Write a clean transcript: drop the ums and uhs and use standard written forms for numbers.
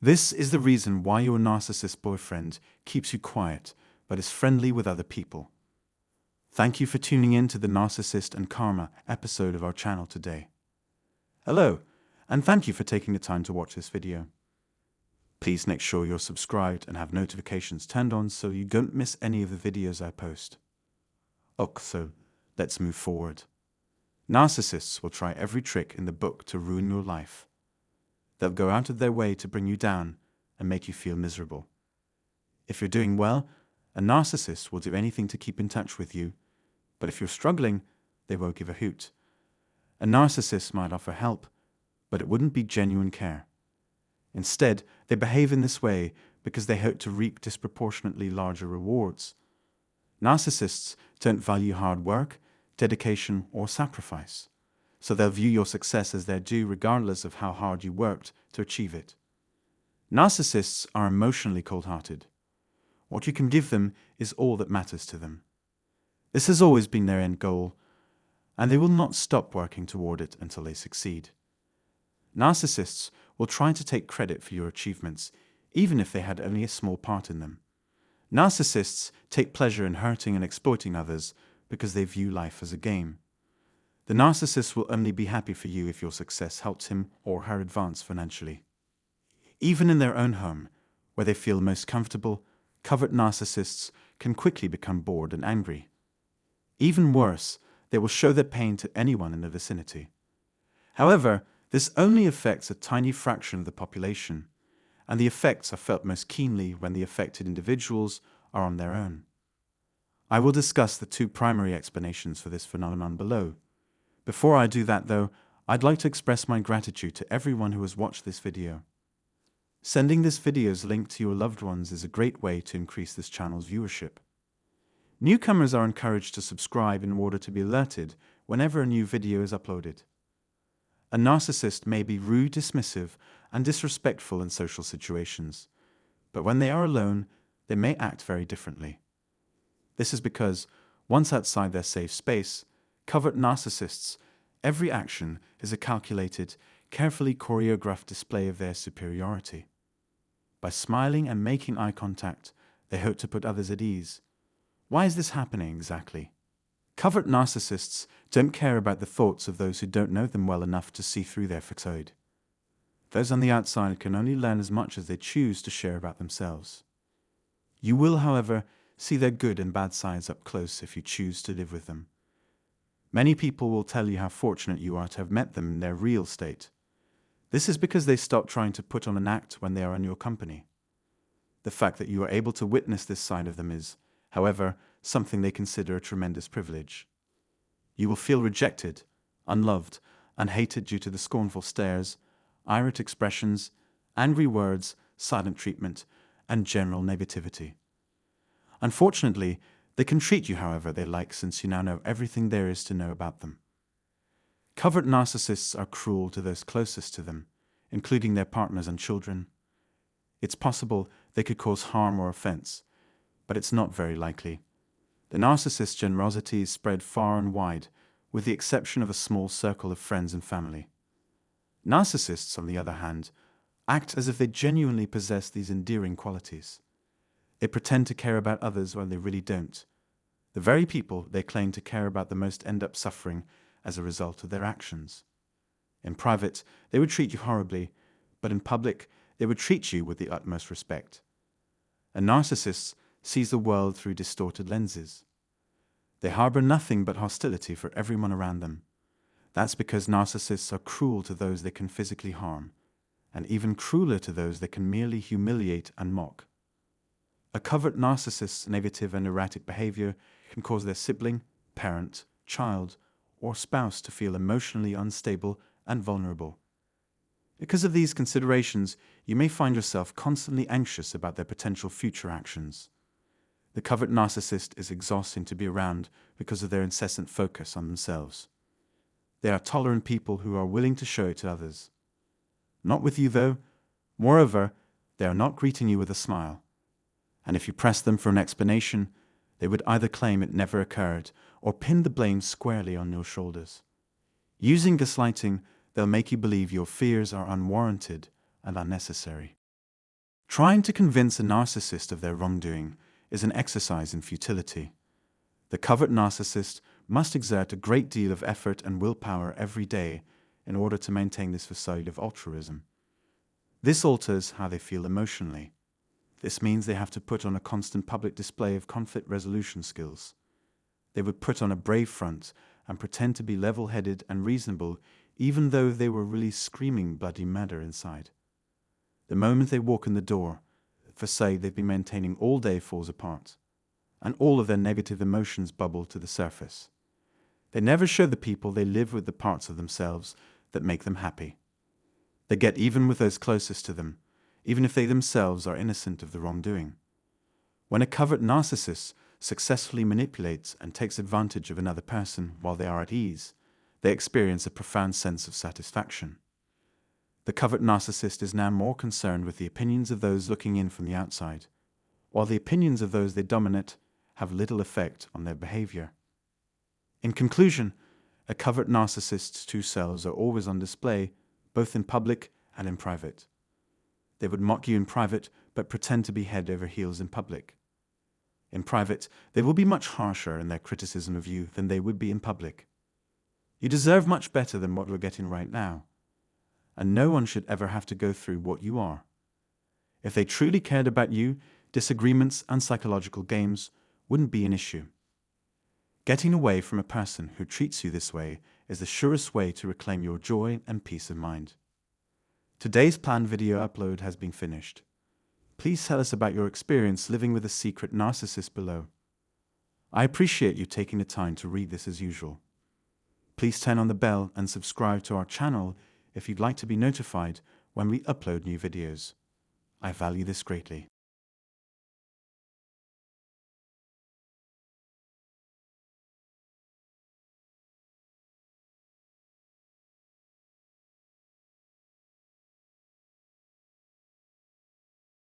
This is the reason why your narcissist boyfriend keeps you quiet, but is friendly with other people. Thank you for tuning in to the Narcissist and Karma episode of our channel today. Hello, and thank you for taking the time to watch this video. Please make sure you're subscribed and have notifications turned on so you don't miss any of the videos I post. So let's move forward. Narcissists will try every trick in the book to ruin your life. They'll go out of their way to bring you down and make you feel miserable. If you're doing well, a narcissist will do anything to keep in touch with you, but if you're struggling, they won't give a hoot. A narcissist might offer help, but it wouldn't be genuine care. Instead, they behave in this way because they hope to reap disproportionately larger rewards. Narcissists don't value hard work, dedication, or sacrifice, so they'll view your success as their due regardless of how hard you worked to achieve it. Narcissists are emotionally cold-hearted. What you can give them is all that matters to them. This has always been their end goal, and they will not stop working toward it until they succeed. Narcissists will try to take credit for your achievements, even if they had only a small part in them. Narcissists take pleasure in hurting and exploiting others because they view life as a game. The narcissist will only be happy for you if your success helps him or her advance financially. Even in their own home, where they feel most comfortable, covert narcissists can quickly become bored and angry. Even worse, they will show their pain to anyone in the vicinity. However, this only affects a tiny fraction of the population, and the effects are felt most keenly when the affected individuals are on their own. I will discuss the two primary explanations for this phenomenon below. Before I do that, though, I'd like to express my gratitude to everyone who has watched this video. Sending this video's link to your loved ones is a great way to increase this channel's viewership. Newcomers are encouraged to subscribe in order to be alerted whenever a new video is uploaded. A narcissist may be rude, dismissive, and disrespectful in social situations, but when they are alone, they may act very differently. This is because, once outside their safe space, covert narcissists, every action is a calculated, carefully choreographed display of their superiority. By smiling and making eye contact, they hope to put others at ease. Why is this happening exactly? Covert narcissists don't care about the thoughts of those who don't know them well enough to see through their facade. Those on the outside can only learn as much as they choose to share about themselves. You will, however, see their good and bad sides up close if you choose to live with them. Many people will tell you how fortunate you are to have met them in their real state. This is because they stop trying to put on an act when they are in your company. The fact that you are able to witness this side of them is, however, something they consider a tremendous privilege. You will feel rejected, unloved, and hated due to the scornful stares, irate expressions, angry words, silent treatment, and general negativity. Unfortunately, they can treat you however they like since you now know everything there is to know about them. Covert narcissists are cruel to those closest to them, including their partners and children. It's possible they could cause harm or offense, but it's not very likely. The narcissist's generosity is spread far and wide, with the exception of a small circle of friends and family. Narcissists, on the other hand, act as if they genuinely possess these endearing qualities. They pretend to care about others when they really don't. The very people they claim to care about the most end up suffering as a result of their actions. In private, they would treat you horribly, but in public, they would treat you with the utmost respect. A narcissist sees the world through distorted lenses. They harbor nothing but hostility for everyone around them. That's because narcissists are cruel to those they can physically harm, and even crueler to those they can merely humiliate and mock. A covert narcissist's negative and erratic behavior can cause their sibling, parent, child, or spouse to feel emotionally unstable and vulnerable. Because of these considerations, you may find yourself constantly anxious about their potential future actions. The covert narcissist is exhausting to be around because of their incessant focus on themselves. They are tolerant people who are willing to show it to others. Not with you, though. Moreover, they are not greeting you with a smile. And if you press them for an explanation, they would either claim it never occurred or pin the blame squarely on your shoulders. Using gaslighting, they'll make you believe your fears are unwarranted and unnecessary. Trying to convince a narcissist of their wrongdoing is an exercise in futility. The covert narcissist must exert a great deal of effort and willpower every day in order to maintain this facade of altruism. This alters how they feel emotionally. This means they have to put on a constant public display of conflict resolution skills. They would put on a brave front and pretend to be level-headed and reasonable even though they were really screaming bloody murder inside. The moment they walk in the door, the facade they've been maintaining all day falls apart, and all of their negative emotions bubble to the surface. They never show the people they live with the parts of themselves that make them happy. They get even with those closest to them, even if they themselves are innocent of the wrongdoing. When a covert narcissist successfully manipulates and takes advantage of another person while they are at ease, they experience a profound sense of satisfaction. The covert narcissist is now more concerned with the opinions of those looking in from the outside, while the opinions of those they dominate have little effect on their behavior. In conclusion, a covert narcissist's two selves are always on display, both in public and in private. They would mock you in private, but pretend to be head over heels in public. In private, they will be much harsher in their criticism of you than they would be in public. You deserve much better than what we're getting right now, and no one should ever have to go through what you are. If they truly cared about you, disagreements and psychological games wouldn't be an issue. Getting away from a person who treats you this way is the surest way to reclaim your joy and peace of mind. Today's planned video upload has been finished. Please tell us about your experience living with a secret narcissist below. I appreciate you taking the time to read this as usual. Please turn on the bell and subscribe to our channel if you'd like to be notified when we upload new videos. I value this greatly.